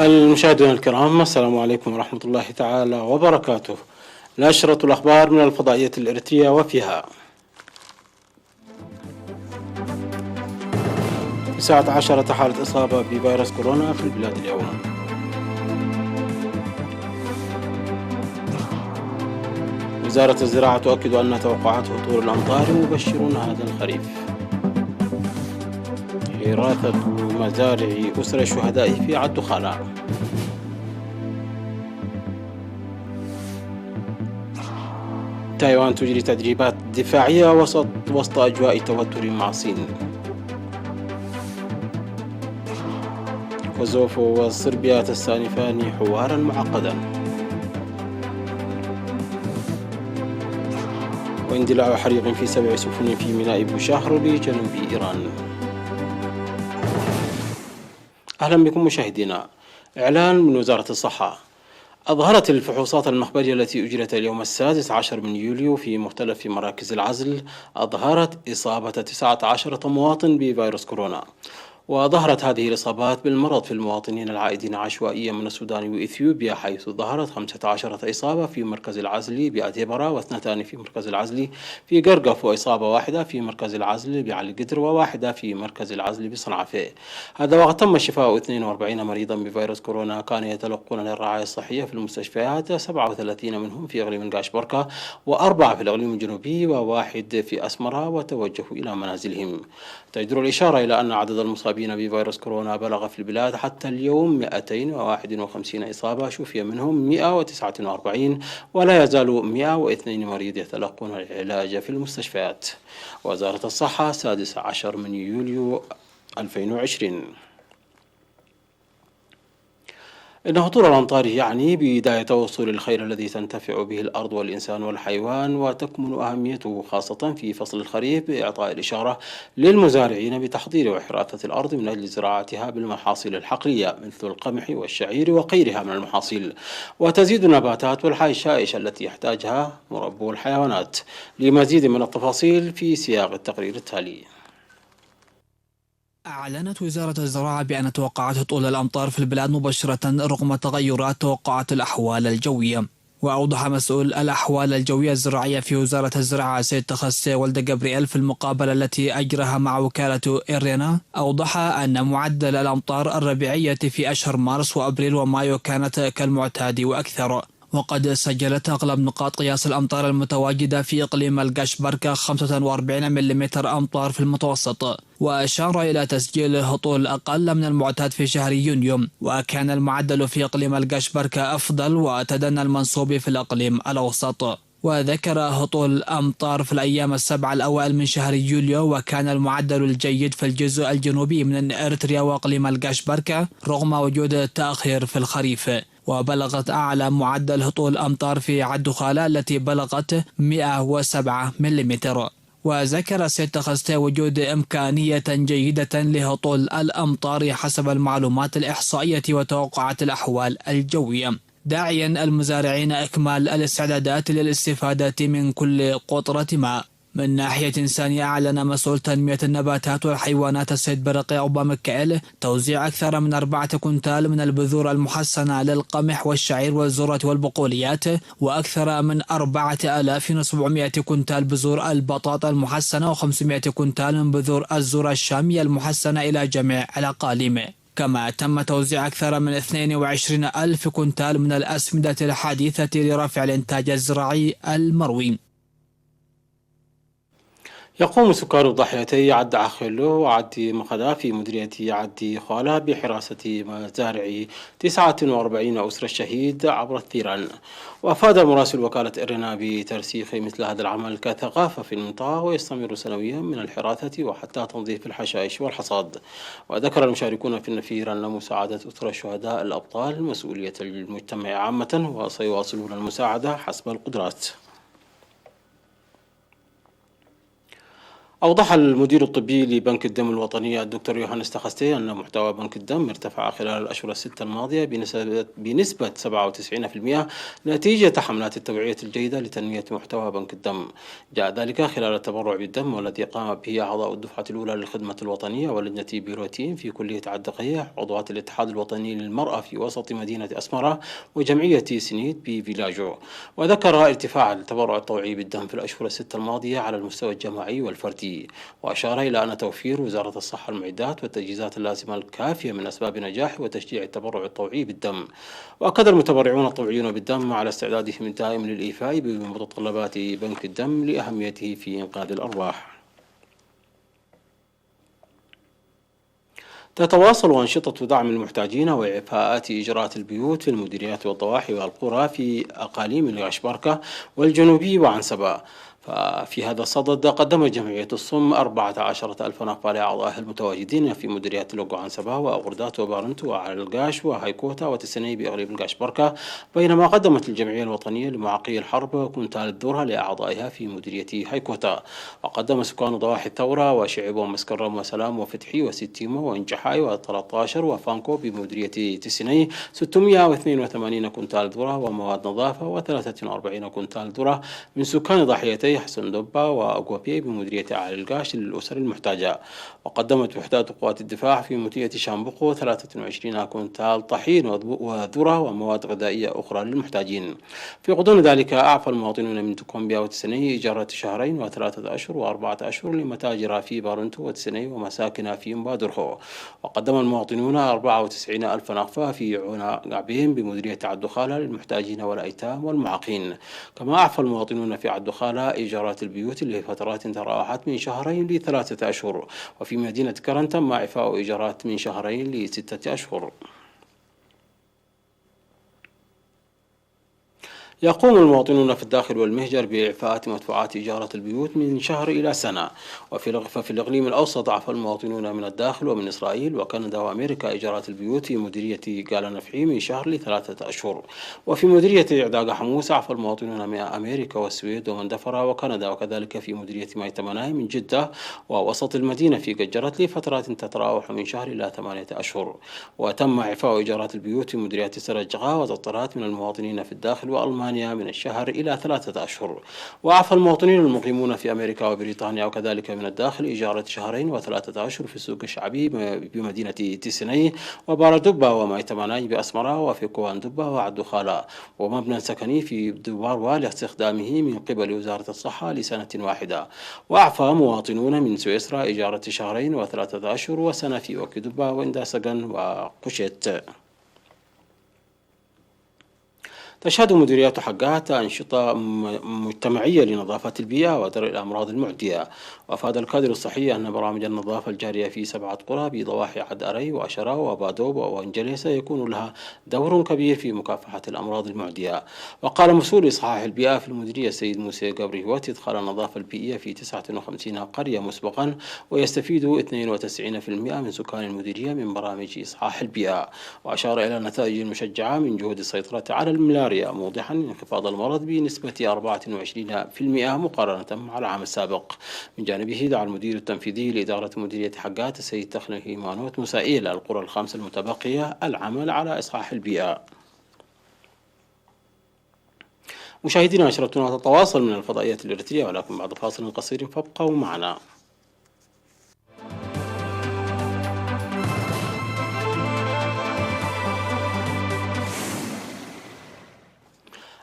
المشاهدون الكرام، السلام عليكم ورحمة الله تعالى وبركاته. نشرة الأخبار من الفضائية الإريترية، وفيها 19 حالة إصابة بفيروس كورونا في البلاد اليوم. وزارة الزراعة تؤكد أن توقعات هطول الأمطار مبشرون هذا الخريف. حراسة مزارع أسر الشهداء في عد خالة. تايوان تجري تدريبات دفاعية وسط أجواء توتر مع الصين. كوزوفو وصربيا تستأنفان حوارا معقدا. واندلاع حريق في 7 سفن في ميناء بوشاهر بجنوب إيران. أهلا بكم مشاهدينا. إعلان من وزارة الصحة. أظهرت الفحوصات المخبرية التي أجرت اليوم 16 من يوليو في مختلف مراكز العزل أظهرت إصابة 19 مواطن بفيروس كورونا. وظهرت هذه الإصابات بالمرض في المواطنين العائدين عشوائيا من السودان وإثيوبيا، حيث ظهرت 15 إصابة في مركز العزل بأديبرا، واثنتان في مركز العزل في قرقف، وإصابة واحدة في مركز العزل بعلي قدر، وواحدة في مركز العزل بصنعاء. هذا وقد تم شفاء 42 مريضا بفيروس كورونا كانوا يتلقون للرعاية الصحية في المستشفيات، 37 منهم في إقليم قاشبوركا، و4 في الإقليم الجنوبي، وواحد في أسمرة، وتوجهوا إلى منازلهم. تجدر الإشارة إلى أن عدد المصابين بفيروس كورونا بلغ في البلاد حتى اليوم 251 إصابة، شفي منهم 149، ولا يزال 102 مريض يتلقون العلاج في المستشفيات. وزارة الصحة 16 من يوليو 2020. إن هطول الأمطار يعني بداية وصول الخير الذي تنتفع به الأرض والإنسان والحيوان، وتكمن أهميته خاصة في فصل الخريف بإعطاء الإشارة للمزارعين بتحضير وحراثة الأرض من أجل زراعتها بالمحاصيل الحقلية مثل القمح والشعير وغيرها من المحاصيل، وتزيد النباتات والحشائش التي يحتاجها مربو الحيوانات. لمزيد من التفاصيل في سياق التقرير التالي. أعلنت وزارة الزراعة بأن توقعات هطول الأمطار في البلاد مبشرة رغم تغيرات توقعات الأحوال الجوية. وأوضح مسؤول الأحوال الجوية الزراعية في وزارة الزراعة سيد تخسي ولد جبريل في المقابلة التي أجرها مع وكالة إيرينا، أوضح أن معدل الأمطار الربيعية في أشهر مارس وأبريل ومايو كانت كالمعتاد وأكثر، وقد سجلت أغلب نقاط قياس الأمطار المتواجدة في إقليم القشبركة 45 ملم أمطار في المتوسط. وأشار إلى تسجيل هطول أقل من المعتاد في شهر يونيو، وكان المعدل في إقليم القشبركة أفضل وتدنى المنسوب في الإقليم الأوسط. وذكر هطول أمطار في الأيام السبع الأوائل من شهر يوليو، وكان المعدل الجيد في الجزء الجنوبي من إريتريا وإقليم القشبركة رغم وجود التأخير في الخريف. وبلغت أعلى معدل هطول أمطار في عد خالة التي بلغت 107 ملم. وذكر سيد تخسي وجود إمكانية جيدة لهطول الأمطار حسب المعلومات الإحصائية وتوقعات الأحوال الجوية، داعيا المزارعين إكمال الاستعدادات للاستفادة من كل قطرة ماء. من ناحية إنسانية، أعلن مسؤول تنمية النباتات والحيوانات السيد برقي أوبامكائيل توزيع أكثر من 4 كنتال من البذور المحسنة للقمح والشعير والذرة والبقوليات، وأكثر من 4700 كنتال بذور البطاطا المحسنة، و500 كنتال من بذور الذرة الشامية المحسنة إلى جميع الأقاليم. كما تم توزيع أكثر من 22 ألف كنتال من الأسمدة الحديثة لرفع الإنتاج الزراعي المروي. يقوم سكان ضاحيتي عد عخيلو وعد مخدا في مديرية عد خالة بحراسة مزارع 49 أسرة الشهيد عبر الثيران. وأفاد مراسل وكالة إرنا بترسيخ مثل هذا العمل كثقافة في المنطقة، ويستمر سنويا من الحراثة وحتى تنظيف الحشائش والحصاد. وذكر المشاركون في النفير أن مساعدة أسرى الشهداء الأبطال مسؤولية المجتمع عامة، وسيواصلون المساعدة حسب القدرات. أوضح المدير الطبي لبنك الدم الوطني الدكتور يوهانس تخستي أن محتوى بنك الدم ارتفع خلال الأشهر الستة الماضية بنسبة 97% نتيجة حملات التوعية الجيدة لتنمية محتوى بنك الدم. جاء ذلك خلال التبرع بالدم والذي قام به أعضاء الدفعة الأولى للخدمة الوطنية ولجنة بيروتين في كلية عدقية عضوات الاتحاد الوطني للمرأة في وسط مدينة أسمرة وجمعية سنيد بفيلاجو. وذكر ارتفاع التبرع الطوعي بالدم في الأشهر الستة الماضية على المستوى الجماعي والفردي، وأشار إلى أن توفير وزارة الصحة المعدات والتجهيزات اللازمة الكافية من أسباب نجاح وتشجيع التبرع الطوعي بالدم. وأكد المتبرعون الطوعيون بالدم على استعدادهم الدائم للإيفاء بمتطلبات بنك الدم لأهميته في إنقاذ الأرواح. تتواصل أنشطة دعم المحتاجين وإعفاءات إجراءات البيوت في المديريات والضواحي والقرى في أقاليم الغشبركة والجنوبي وعنسبة. ففي هذا الصدد قدمت جمعية الصم 14,000 نفر لأعضائها المتواجدين في مديريات لوغو عنسبة وأغردات وبارنتو وعلى القاش وهيكوتا وتسني بإقليم القشبركة، بينما قدمت الجمعية الوطنية لمعاقي الحرب كنتال الذرة لأعضائها في مديرية هيكوتا. وقدم سكان ضواحي الثورة وشعب ومسكرم وسلام وفتحي وستيمو وإنجحاي و13 وفانكو بمديرية تسني 682 كنتال ذرة ومواد نظافة و43 كنتال ذرة من سكان ضاحيتي حسن دبا وأقوبي بمديرية أعلى القاش للأسر المحتاجة. وقدمت وحدات قوات الدفاع في مديرية شامبقو 23 كنتال طحين وذرة ومواد غذائية أخرى للمحتاجين. في غضون ذلك أعفى المواطنون من كومبيا وتسني إجارة شهرين و3 أشهر و4 أشهر لمتاجر في بارنتو وتسني ومساكن في مبادرهو. وقدم المواطنون 94,000 نقفة في عنا قعبين بمديرية عدخالة للمحتاجين والأيتام والمعاقين. كما أعفى المواطنون في عدخالة إيجارات البيوت لفترات تراوحت من شهرين ل3 أشهر، وفي مدينة كرن تم إعفاء إيجارات من شهرين ل6 أشهر. يقوم المواطنون في الداخل والمهجر بإعفاءات مدفوعات إيجارات البيوت من شهر إلى سنة. ففي الإقليم الأوسط عفى المواطنون من الداخل ومن إسرائيل وكندا وأمريكا إيجارات البيوت في مديرية قال نفحي من شهر ل3 أشهر. وفي مديرية إعداق حموس عفى المواطنون من أمريكا والسويد ومندفرة وكندا، وكذلك في مديرية مايتمناي من جدة ووسط المدينة في قجرت لفترات تتراوح من شهر إلى 8 أشهر. وتم إعفاء إيجارات البيوت في مديريات سرجغا وزطرات من المواطنين في الداخل وألمانيا من الشهر إلى 3 أشهر. وعفى المواطنين المقيمون في أمريكا وبريطانيا وكذلك من الداخل إجارة شهرين و3 أشهر في السوق الشعبي بمدينة تيسني وباردوبا ومايتماناي بأسمرة وفي كوان دبا وعدخالة، ومبنى سكني في دوباروا لاستخدامه من قبل وزارة الصحة لسنة واحدة. وأعفى مواطنون من سويسرا إجارة شهرين و3 أشهر وسنة في وكدوبا وانداسجن وقشت. تشهد مديريات حقات أنشطة مجتمعية لنظافة البيئة ودرء الأمراض المعدية. وأفاد الكادر الصحي أن برامج النظافة الجارية في 7 قرى بضواحي عد أري وأشرا وبادوب وأنجلي سيكون لها دور كبير في مكافحة الأمراض المعدية. وقال مسؤول إصحاح البيئة في المديرية السيد موسى قبري هوت إدخال النظافة البيئية في 59 قرية مسبقا، ويستفيد 92% من سكان المديرية من برامج إصحاح البيئة. وأشار إلى النتائج المشجعة من جهود السيطرة على الملاريا، موضحا انخفاض المرض بنسبة 24% مقارنة مع العام السابق. من جانبه دعا المدير التنفيذي لإدارة مديرية حقات السيد تخنه هيمانوت مسائل القرى ال5 المتبقية العمل على إصلاح البيئة. مشاهدينا نشرتنا تتواصل من الفضائية الإريترية، ولكن بعد فاصل قصير فابقوا معنا.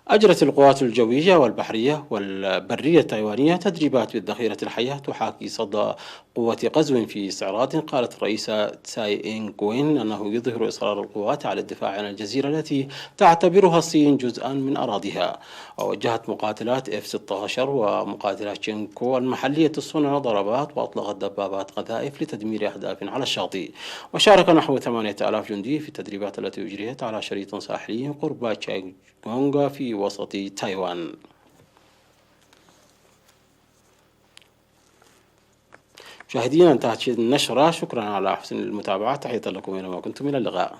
أجرت القوات الجوية والبحرية والبرية التايوانية تدريبات بالذخيرة الحية تحاكي صدى قوة غزو في استعراض. قالت الرئيسة تساي إنغ وين أنه يظهر إصرار القوات على الدفاع عن الجزيرة التي تعتبرها الصين جزءا من أراضيها. ووجهت مقاتلات F-16 ومقاتلات شينكو المحلية الصنع ضربات وأطلقت دبابات قذائف لتدمير أهداف على الشاطئ. وشارك نحو 8,000 جندي في التدريبات التي أجريت على شريط ساحلي قرب تشايغونغ في وسط تايوان. مشاهدينا انتهت النشرة، شكرا على حسن المتابعة، تحية لكم أينما كنتم، إلى اللقاء.